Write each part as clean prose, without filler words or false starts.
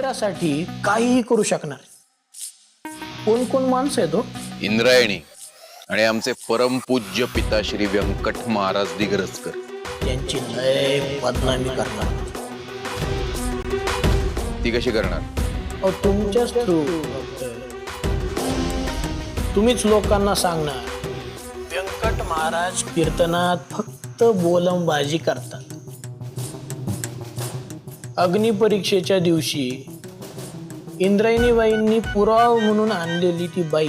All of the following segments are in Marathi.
मंदिरासाठी काहीही करू शकणार. कोण कोण माणसं आहे तो? इंद्रायणी आणि आमचे परमपूज्य पिता श्री व्यंकट महाराज दिग्रजकर. त्यांची लय बदनामी करणार. ती कशी करणार? अहो, तुमच्याच थ्रू. तुम्हीच लोकांना सांगणार व्यंकट महाराज कीर्तनात फक्त बोलंबाजी करतात. अग्निपरीक्षेच्या दिवशी इंद्रायणीबाईंनी पुरावा म्हणून आणलेली ती बाई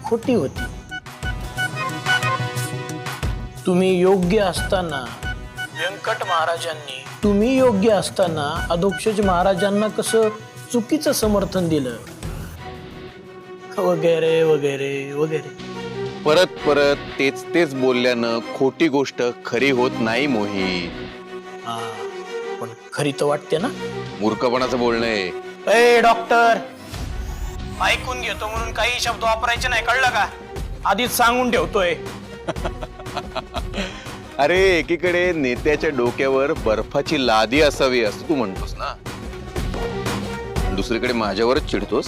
खोटी होती. तुम्ही योग्य असताना अधोक्षज महाराजांना कसं चुकीचं समर्थन दिलं, वगैरे वगैरे वगैरे. परत परत तेच तेच बोलल्यानं खोटी गोष्ट खरी होत नाही मोहित. हा, पण खरी तर वाटते ना. मूर्खपणाचं बोलणं आहे. ए डॉक्टर, ऐकून घेतो म्हणून काही शब्द वापरायचे नाही, कळलं का? आधीच सांगून ठेवतोय. अरे एकीकडे नेत्याच्या डोक्यावर बर्फाची लादी असावी असं तू म्हणतोस ना, दुसरीकडे माझ्यावरच चिडतोस.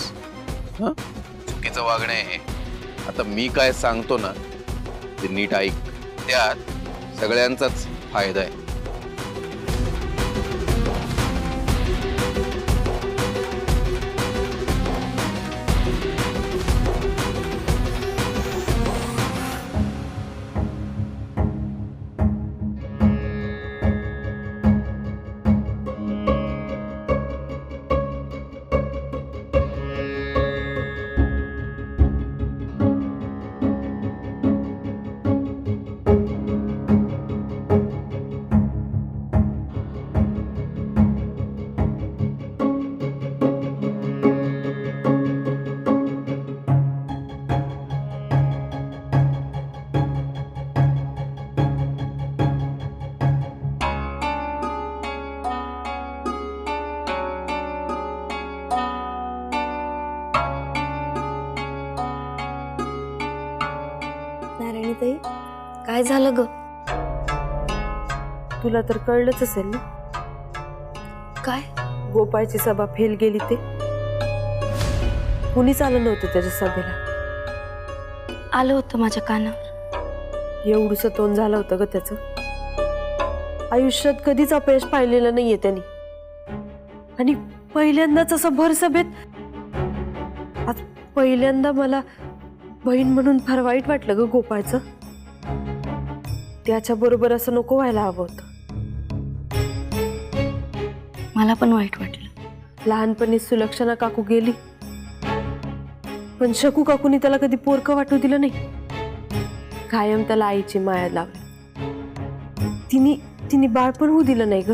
चुकीचं वागणं आहे. आता मी काय सांगतो ना ते नीट ऐक, त्यात सगळ्यांचाच फायदा आहे. नारायणीताई, काय झालं ग? तुला तर कळलंच असेल ना, काय? गोपाळची सभा फेल गेली ते. कुणीच आलं नव्हतं त्याच्या सभेला. आलं होतं माझ्या कानावर. एवढंसं तोंड झालं होतं ग त्याचं. आयुष्यात कधीच अपयश पाहिलेलं नाहीये त्यांनी. आणि पहिल्यांदाच असं भर सभेत. आज पहिल्यांदा मला बहीण म्हणून फार वाईट वाटलं ग गोपाळचं. त्याच्या बरोबर असं नको व्हायला हवं होतं. मला पण वाईट वाटलं. लहानपणी सुलक्षणा काकू गेली, पण शकू काकूनी त्याला कधी पोरकं वाटू दिलं नाही. कायम त्याला आईची माया लावली. तिने बाळपण होऊ दिलं नाही ग,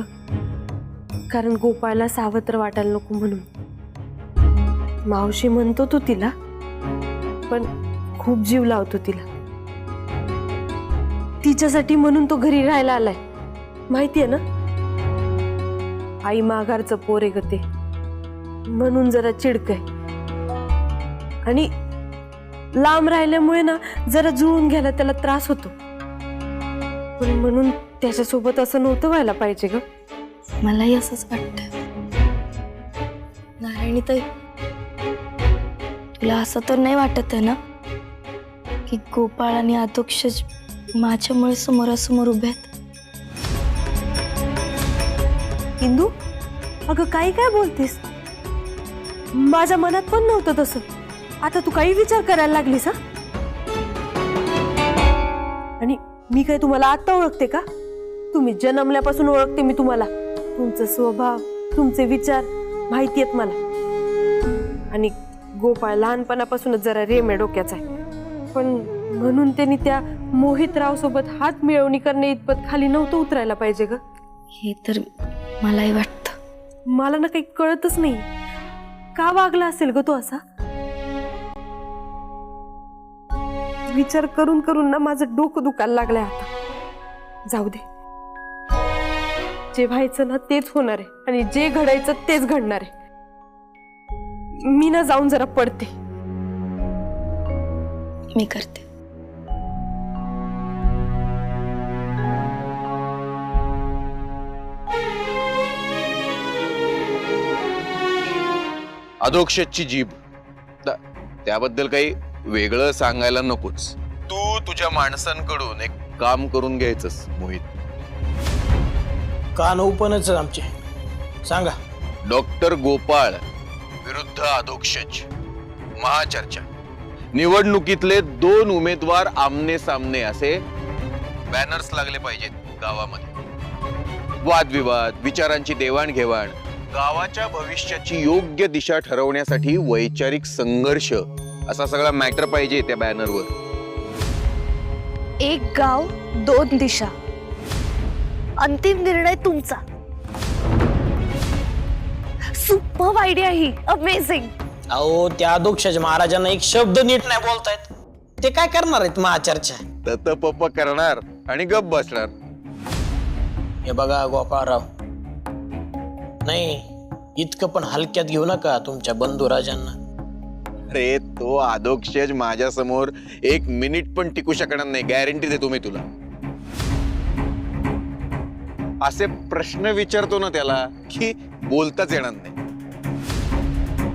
कारण गोपाळला सावत्र वाटायला नको म्हणून. मावशी म्हणतो तो तिला, पण खूप जीव लावतो तिला. तिच्यासाठी म्हणून तो घरी राहायला आलाय. माहितीये ना, आई माघारचं पोर आहे ग ते, म्हणून जरा चिडकय. आणि लांब राहिल्यामुळे ना जरा जुळून घ्यायला त्याला त्रास होतो. पण म्हणून त्याच्यासोबत असं नव्हतं व्हायला पाहिजे ग. मलाही असंच वाटतं. नारायणीताई, तुला असं तर नाही वाटत आहे ना की गोपाळ आणि अधोक्षज माझ्यामुळे समोरासमोर उभे आहेत? इंदू, अगं काही काय बोलतेस? माझ्या मनात पण नव्हतं तसं. आता तू काही विचार करायला लागलीस हा? आणि मी काय तुम्हाला आता ओळखते का? तुम्ही जन्मल्यापासून ओळखते मी तुम्हाला. तुमचा स्वभाव, तुमचे विचार माहिती आहेत मला. आणि गोपाळ लहानपणापासूनच जरा रेमे डोक्याचा आहे. पण म्हणून त्यांनी त्या मोहितराव सोबत हात मिळवणी करणे इतपत खाली नव्हतं उतरायला पाहिजे ग. हे तर मलाही वाटतं. मला ना काही कळतच नाही का वागला असेल ग तो असा. विचार करून करून ना माझं डोकं दुखायला लागलंय आता. जाऊ दे, जे व्हायचं ना तेच होणार आहे आणि जे घडायचं तेच घडणार आहे. मी ना जाऊन जरा पडते. मी करते. अधोक्षजची जीभ. त्याबद्दल काही वेगळं सांगायला नकोच. तू तुझ्या माणसांकडून एक काम करून घ्यायचंस मोहित. कान ओपनच आहेत आमचे, सांगा. डॉक्टर गोपाळ विरुद्ध अधोक्षज महाचर्चा. निवडणुकीतले 2 उमेदवार आमने सामने असे बॅनर्स लागले पाहिजेत गावामध्ये. वादविवाद, विचारांची देवाणघेवाण, गावाच्या भविष्याची योग्य दिशा ठरवण्यासाठी वैचारिक संघर्ष असा सगळा मॅटर पाहिजे त्या बॅनरवर. एक गाव 2 दिशा. अंतिम निर्णय तुमचा. सुपर आयडिया ही. अमेझिंग. अहो त्या अधोक्षज महाराजांना एक शब्द नीट नाही बोलतायत, ते काय करणार आहेत महाचर्चा? तत पप करणार आणि गप बसणार. हे बघा गोपाळराव, नाही इतकं पण हलक्यात घेऊ नका तुमच्या बंधुराजांना. अरे तो अधोक्षज माझ्या समोर 1 मिनिट पण टिकू शकणार नाही, गॅरंटी देतो मी तुला. असे प्रश्न विचारतो ना त्याला की बोलताच येणार नाही.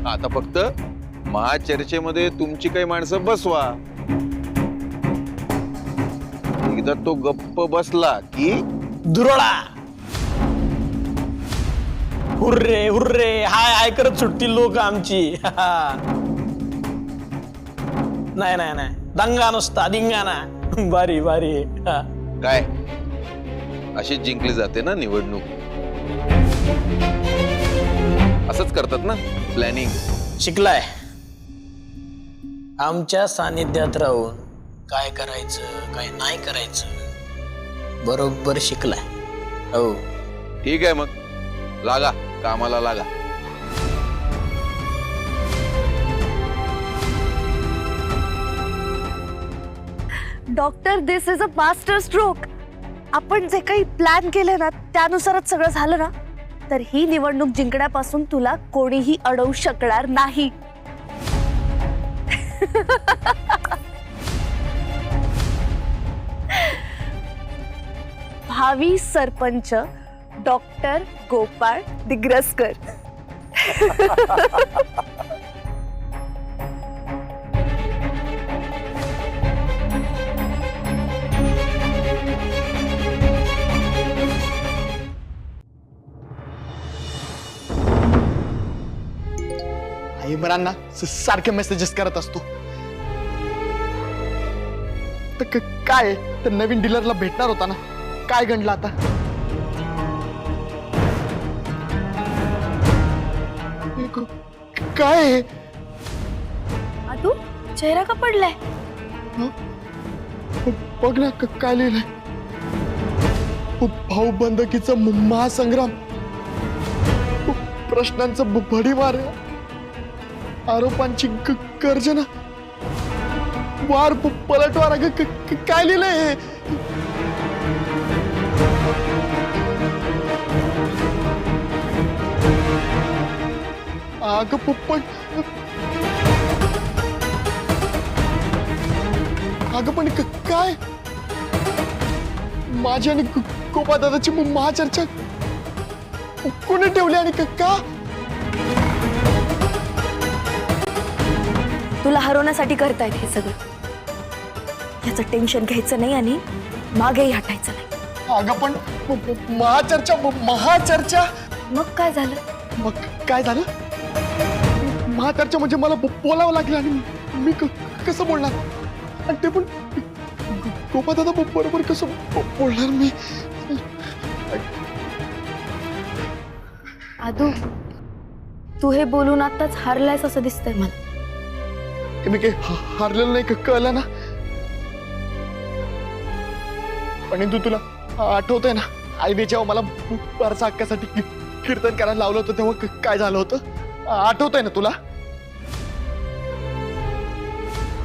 आता फक्त महाचर्चेमध्ये तुमची काही माणसं बसवा. एकदा तो गप्प बसला की दुरोळा हुर्रे हुर्रे हाय हाय करत सुटतील लोक आमची. नाही नाही नाही, दंगा नुसता धिंगाणा. भारी भारी. काय अशीच जिंकली जाते ना निवडणूक. असंच करतात ना प्लॅनिंग. शिकलाय आमच्या सानिध्यात राहून काय करायचं काय नाही करायचं बरोबर शिकलाय. हो ठीक आहे, मग लागा कामाला लागा. Doctor, this is a master stroke. आपण जे काही प्लॅन केलं ना त्यानुसारच सगळं झालं ना तर ही निवडणूक जिंकण्यापासून तुला कोणीही अडवू शकणार नाही. भावी सरपंच डॉक्टर गोपाळ दिग्रसकर. इम्रानना सारखे मेसेजेस करत असतो. तर काय तर नवीन डीलरला भेटणार होता ना, काय गणला आता? काय आदू चेहरा का पडलाय? बघ ना काय लिहिलंय. भाऊ बंदकीचा महासंग्राम, प्रश्नांचं भडीमार, आरोपांची गर्जना, वार पलटवार. काय लिहिलंय? अगं पण काय माझी आणि गोपा दादाची महाचर्चा कोणी ठेवली आणि का? तुला हरवण्यासाठी करतायत हे सगळं. याचं टेन्शन घ्यायचं नाही आणि मागेही हटायचं नाही. अगं पण महाचर्चा. मग काय झालं? मग काय झालं? महाचर्चा म्हणजे मला बोलावं लागलं आणि मी कसं बोलणार? आणि ते पण गोपा दादा बरोबर कसं बोलणार मी? आदू तू हे बोलून आताच हारलायस असं दिसतंय मला. मी काही हारलेलं नाही कळलं ना. पण तू तुला आठवतंय ना आईने जेव्हा मला परचा हक्कासाठी कीर्तन करायला लावलं होतं तेव्हा काय झालं होतं? आठवतंय ना तुला?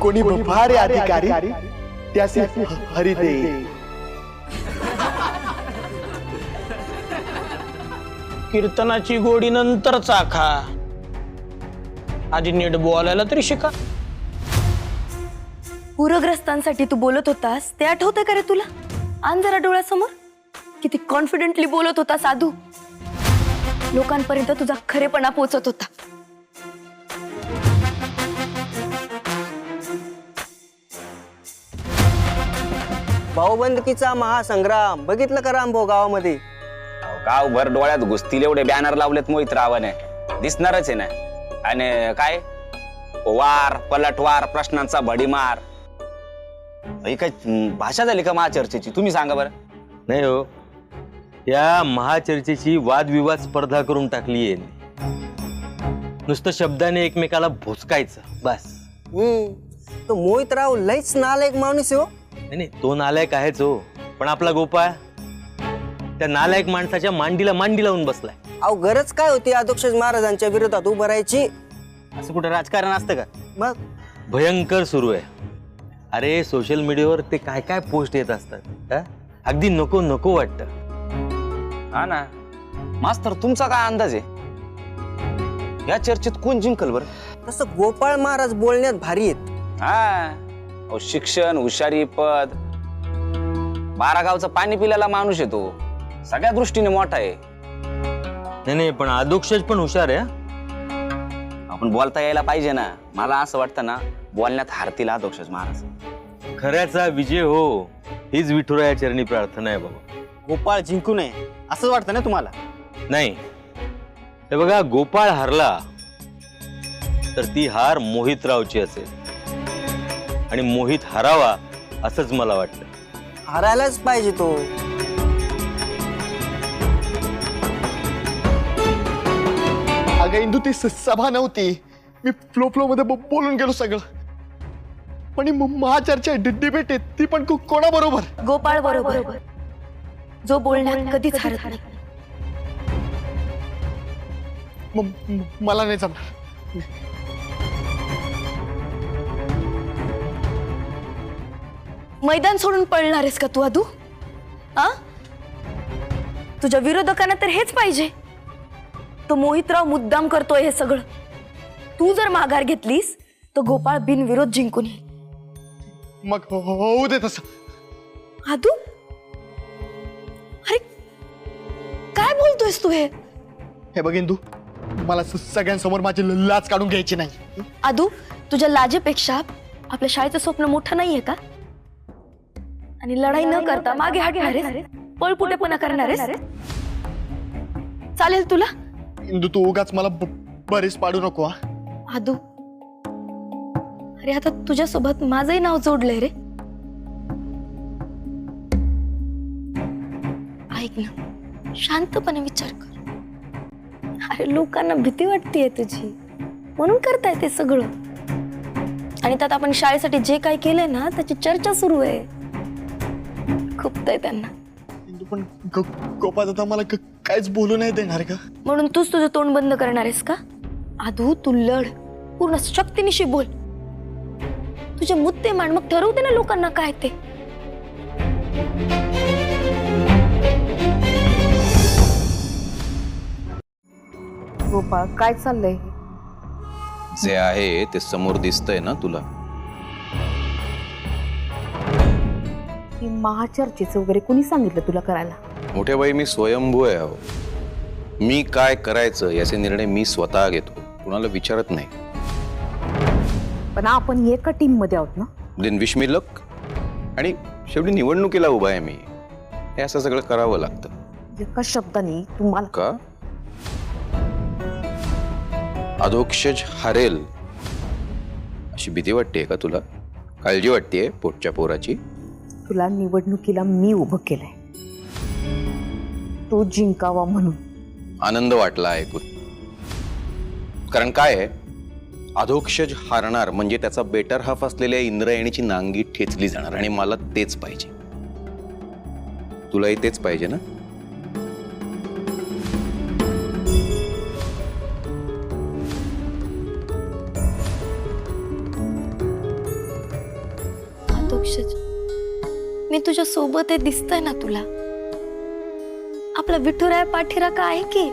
कोणी भारे अधिकारी त्याचे हरिदे. कीर्तनाची गोडी नंतर चाखा, आधी नीट बोलायला तरी शिका. पूरग्रस्तांसाठी तू बोलत होतास ते आठवतंय का रे तुला? आण जरा डोळ्यासमोर. किती कॉन्फिडेंटली बोलत होता साधू. लोकांपर्यंत तुझा खरेपणा पोचत होता. भाऊबंदकीचा महासंग्राम बघितलं का रामभाऊ गावामध्ये? गावभर डोळ्यात घुसतील एवढे बॅनर लावलेत मोहित रावाने, दिसणारच आहे ना. आणि काय वार पलटवार, प्रश्नांचा भडीमार, ही काय भाषा झाली का महाचर्चेची? तुम्ही सांगा बरं. नाही हो, या महाचर्चेची वादविवाद स्पर्धा करून टाकली आहे. नुसतं शब्दाने एकमेकाला भोचकायचं बस. तो मोहितराव लईच नालायक माणूस आहे हो. नाही, तो नालायक आहेच हो, पण आपला गोपाळ त्या नालायक माणसाच्या मांडीला मांडी लावून बसलाय. अहो गरज काय होती अध्यक्ष महाराजांच्या विरोधात उभं राहायची? असं कुठं राजकारण असतं का? मग भयंकर सुरू आहे. अरे सोशल मीडियावर ते काय काय पोस्ट येत असतात, अगदी नको नको वाटतं. हा ना. मास्तर तुमचा काय अंदाज आहे या चर्चेत कोण जिंकल बरं? तसं गोपाळ महाराज बोलण्यात भारी आहेत. हा, शिक्षण, हुशारी, पद, 12 गावचं पाणी पिल्याला माणूस येतो, सगळ्या दृष्टीने मोठा आहे. नाही, पण अधोक्षज पण हुशार आहे. आपण बोलता यायला पाहिजे ना. मला असं वाटतं ना, बोलण्यात हारतील अध्यक्ष महाराज. खऱ्याचा विजय हो, हीच विठुराया चरणी प्रार्थना आहे बाबा. गोपाळ जिंकू नये असं वाटतं ना तुम्हाला? नाही, हे बघा, गोपाळ हारला तर ती हार मोहितरावची असेल आणि मोहित हारावा असंच मला वाटतं. हारायलाच पाहिजे तो. अगं इंदू, ती सभा नव्हती. मी फ्लो मध्ये बोलून गेलो सगळं. पण ही महाचर्चा डिबेट आहे, ती पण कोणाबरोबर? गोपाळ बरोबर, जो बोलण्यात कधीच हरत नाही. मला नाही जमणार. मैदान सोडून पळणार आहेस का तू आदू? आ? तुझ्या विरोधकांना तर हेच पाहिजे. तो मोहितराव मुद्दाम करतोय हे सगळं. तू जर माघार घेतलीस तर गोपाळ बिनविरोध जिंकून येईल. मग होऊ दे तसं. आदू, अरे काय बोलतोयस तू हे? हे बघ इंदू, मला सगळ्यांसमोर माझी लाज काढून घ्यायची नाही. आदू, तुझ्या लाजेपेक्षा आपल्या शाळेचं स्वप्न मोठं नाहीये का? आणि लढाई न करता मागे हटणार आहेस, पळपुटेपणा करणार आहेस? चालेल तुला? इंदू, तू उगाच मला बरीच पाडू नको. आदू, अरे आता तुझ्यासोबत माझंही नाव जोडलंय रे. ऐक ना, शांतपणे विचार कर. अरे लोकांना भीती वाटतेय तुझी, म्हणून करताय ते सगळं. आणि त्यात आपण शाळेसाठी जे काही केलंय ना, त्याची चर्चा सुरू आहे. खुपतंय त्यांना. इंदू, पण गोपाळ दादा मला काहीच बोलू नाही देणार का? म्हणून तूच तुझं तोंड बंद करणार आहेस का? आदू, तू लढ, पूर्ण शक्तीनिशी बोल, तुझे मुद्दे मांड, मग ठरवते ना लोकांना काय ते. गोपाळ, काय चाललंय? जे आहे ते समोर दिसतंय ना तुला. ही महाचर्चेचं वगैरे कोणी सांगितलं तुला करायला? मोठ्या बाई, मी स्वयंभू आहे. अहो, मी काय करायचं याचे निर्णय मी स्वतः घेतो, कुणाला विचारत नाही. पण आपण एका टीम मध्ये आहोत ना. Then wish me luck. आणि शेवटी निवडणुकीला उभा आहे मी, हे असं सगळं करावं लागतं. एका शब्दाने तुम्हाला का अधोक्षज हरेल अशी भीती वाटते का तुला? काळजी वाटतेय पोटच्या पोराची? तुला निवडणुकीला मी उभं केलंय, तो जिंकावा म्हणून. आनंद वाटला ऐकून. कारण काय आहे, अधोक्षज हारणार म्हणजे त्याचा बेटर हाफ असलेल्या इंद्रायणीची नांगी ठेचली जाणार, आणि मला तेच पाहिजे. तुलाही तेच पाहिजे ना? अधोक्षज, मी तुझ्या सोबत आहे, दिसतंय ना तुला? आपला विठुराया पाठीराखा आहे की.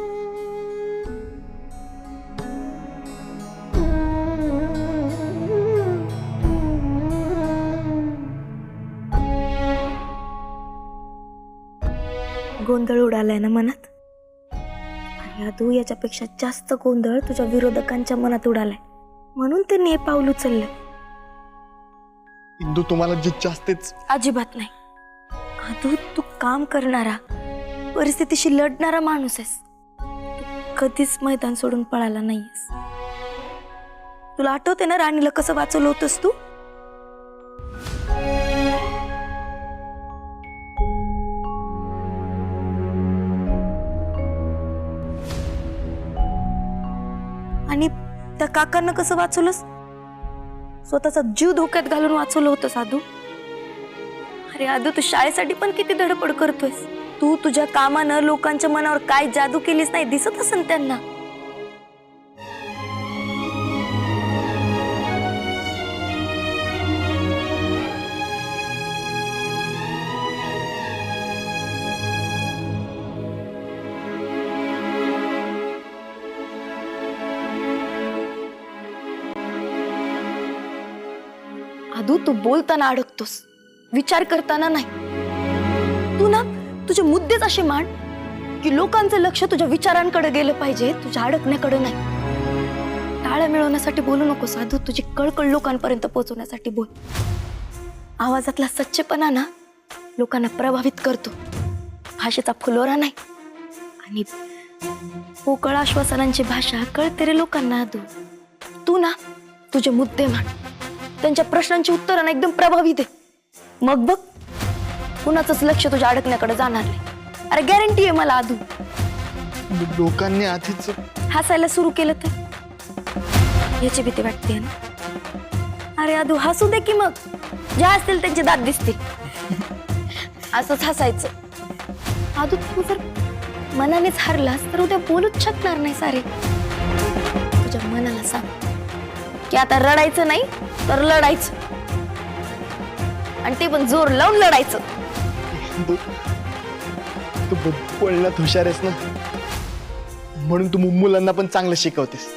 गोंधळ उडालाय ना मनात? आणि आदू, याच्यापेक्षा जास्त गोंधळ तुझ्या विरोधकांच्या मनात उडालाय, म्हणून त्यांनी हे पाऊल उचललं. इंदू, तुम्हाला जास्तीच. अजिबात नाही. आदू, तू काम करणारा, परिस्थितीशी लढणारा माणूस आहेस. तू कधीच मैदान सोडून पळाला नाहीयेस. तुला आठवते ना राणीला कसं वाचवलं होतंस तू? आणि त्या काकांना कसं वाचवलंस? स्वतःचा जीव धोक्यात घालून वाचवलं होतं साधू. अरे आदू, तू शाळेसाठी पण किती धडपड करतोयस. तू तुझ्या कामानं लोकांच्या मनावर काय जादू केलीस नाही दिसत असेल त्यांना. आदू, तू बोलताना अडकतोस, विचार करताना नाही. तू ना तुझे मुद्देच असे मांड की लोकांचं लक्ष तुझ्या विचारांकडे गेलं पाहिजे, तुझ्या अडकण्याकडे नाही. टाळ्या मिळवण्यासाठी बोलू नको साधू, तुझी कळकळ लोकांपर्यंत पोहोचवण्यासाठी बोल. आवाजातला सच्चेपणा ना लोकांना प्रभावित करतो, भाषेचा फुलोरा नाही. आणि पोकळ आश्वासनांची भाषा कळते रे लोकांना. आदू, तू ना तुझे मुद्दे मांड, त्यांच्या प्रश्नांची उत्तरं ना एकदम प्रभावी दे. मग बघ, कुणाचंच लक्ष तुझ्या अडकण्याकडे जाणार नाही. अरे गॅरंटी आहे मला आदू. लोकांनी आधीच हसायला सुरू केलं तर याची भीती वाटते ना. अरे आदू, हसू दे की, मग जे असतील त्यांचे दात दिसतील. असंच हसायचं. आदू, तू जर मनानेच हारलास तर उद्या बोलूच शकणार नाही सारे. तुझ्या मनाला सांग की आता रडायचं नाही तर लढायचं, आणि ते पण जोर लावून लढायचं. तू बोलण्यात हुशार आहेस ना, म्हणून तू मुलांना पण चांगलं शिकवतेस.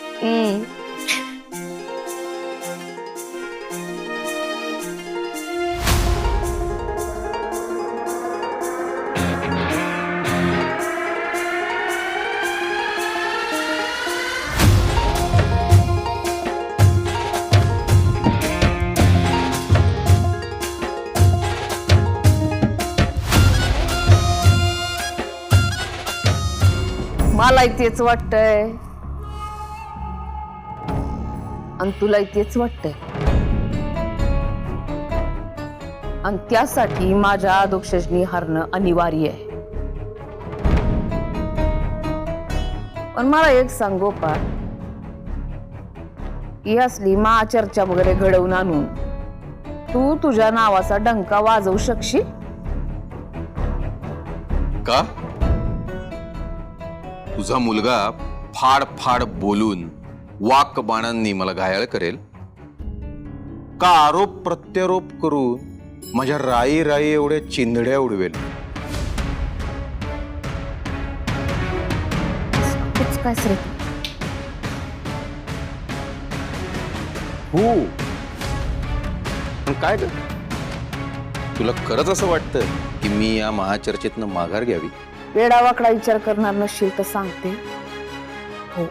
मला तेच वाटतंय आणि तुला तेच वाटतंय, आणि त्यासाठी माझ्या अधोक्षजनी हरणं अनिवार्य आहे. पण मला एक सांग गोपाळ, ही असली महाचर्चा वगैरे घडवून आणून तू तुझ्या नावाचा डंका वाजवू शकशील का? तुझा मुलगा फाड फाड बोलून वाक बाणांनी मला घायाळ करेल का? आरोप प्रत्यारोप करून माझ्या राई राई एवढ्या चिंधड्या उडवेल? काय सर? हो, पण काय ग, तुला खरंच असं वाटतं की मी या महाचर्चेतनं माघार घ्यावी? वेडावाकडा विचार करणार नसशील तर सांगते हो,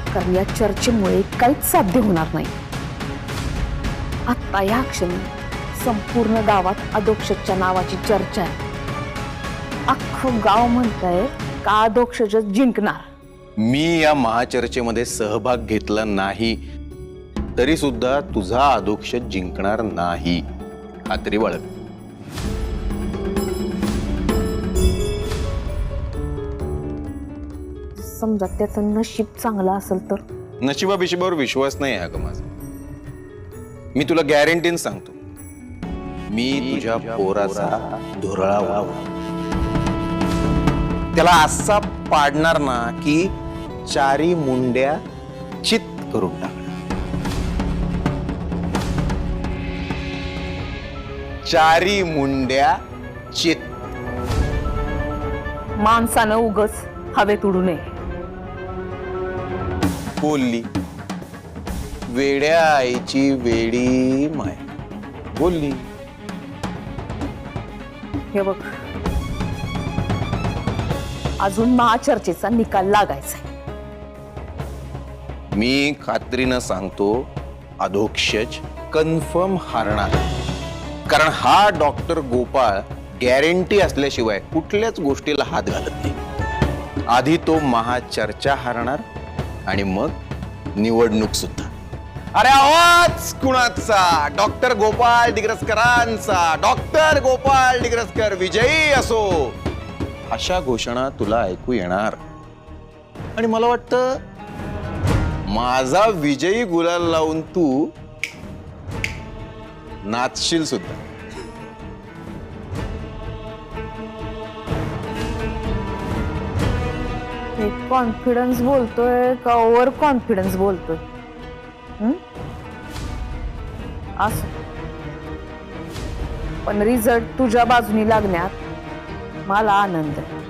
कारण या चर्चेमुळे काहीच साध्य होणार नाही. आता या क्षणी संपूर्ण गावात अधोक्षजच्या नावाची चर्चा आहे. अख्खं गाव म्हणतंय का अधोक्षजच जिंकणार. मी या महाचर्चेमध्ये सहभाग घेतला नाही तरी सुद्धा तुझा अधोक्षज जिंकणार नाही, खात्री बाळग. समजा त्याचं नशीब चांगलं असेल तर? नशिबा बिशिबावर विश्वास नाही आहे का माझा. मी तुला गॅरंटीन सांगतो, मी तुझ्या पोराचा धुरळा उडवणार. त्याला असा पाडणार ना की चारी मुंड्या चित करून टाकणार. चारी मुंड्या चित. माणसानं उगच हवेत उडू नये. बोलली वेड्या आईची वेडी माय. बोलली. हे बघ, अजून महाचर्चेचा निकाल लागायचा. मी खात्रीनं सांगतो, अधोक्षज कन्फर्म हारणार. कारण हा डॉक्टर गोपाळ गॅरंटी असल्याशिवाय कुठल्याच गोष्टीला हात घालत नाही. आधी तो महाचर्चा हारणार आणि मग निवडणूक सुद्धा. अरे आवाज कुणाचा? डॉक्टर गोपाळ डिग्रसकरांचा. डॉक्टर गोपाळ डिग्रसकर विजयी असो, अशा घोषणा तुला ऐकू येणार. आणि मला वाटतं माझा विजयी गुलाल लावून तू नाचशील सुद्धा. कॉन्फिडन्स बोलतोय का ओव्हर कॉन्फिडन्स बोलतोय? असं पण रिझल्ट तुझ्या बाजूनी लागण्यात मला आनंद आहे.